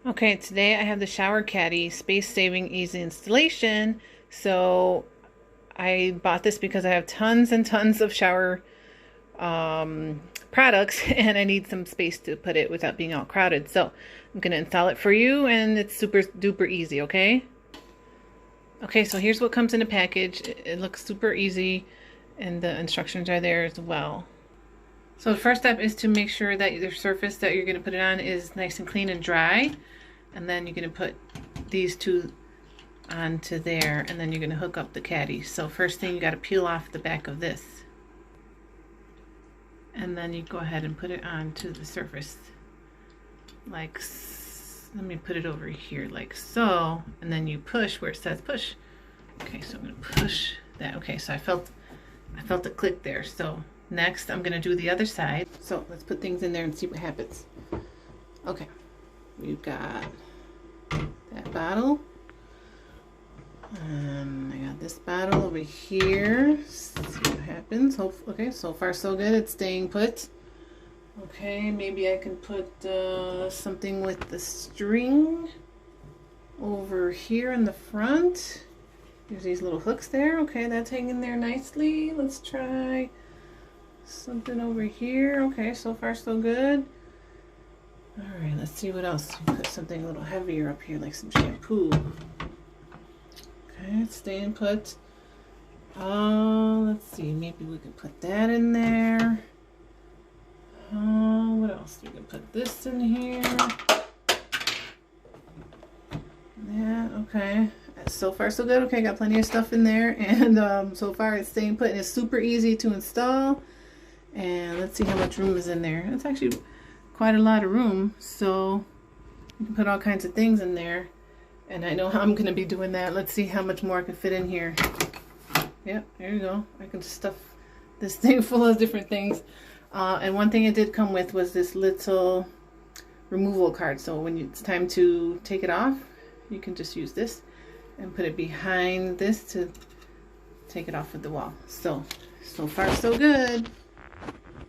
Okay, today I have the Shower Caddy space-saving easy installation. So I bought this because I have tons and tons of shower products and I need some space to put it without being all crowded. So I'm going to install it for you and it's super duper easy, okay? Okay, so here's what comes in a package. It looks super easy and the instructions are there as well. So the first step is to make sure that the surface that you're going to put it on is nice and clean and dry. And then you're going to put these two onto there, and then you're going to hook up the caddy. So first thing, you got to peel off the back of this. And then you go ahead and put it onto the surface. Like, let me put it over here like so. And then you push where it says push. Okay, so I'm going to push that. Okay, so I felt the click there. So next, I'm going to do the other side. So let's put things in there and see what happens. Okay, we've got that bottle. I got this bottle over here. See what happens. Okay, so far so good. It's staying put. Okay, maybe I can put something with the string over here in the front. There's these little hooks there. Okay, that's hanging there nicely. Let's try something over here. Okay, so far so good. All right, let's see what else. Put something a little heavier up here, like some shampoo. Okay, it's staying put. Let's see. Maybe we can put that in there. What else? We can put this in here. Yeah. Okay. So far so good. Okay, got plenty of stuff in there, and so far it's staying put, and it's super easy to install. And let's see how much room is in there. It's actually quite a lot of room, so you can put all kinds of things in there, and I know how I'm going to be doing that. Let's see how much more I can fit in here. Yep, there you go. I can stuff this thing full of different things. And one thing it did come with was this little removal card, so when it's time to take it off, you can just use this and put it behind this to take it off of the wall. So far so good.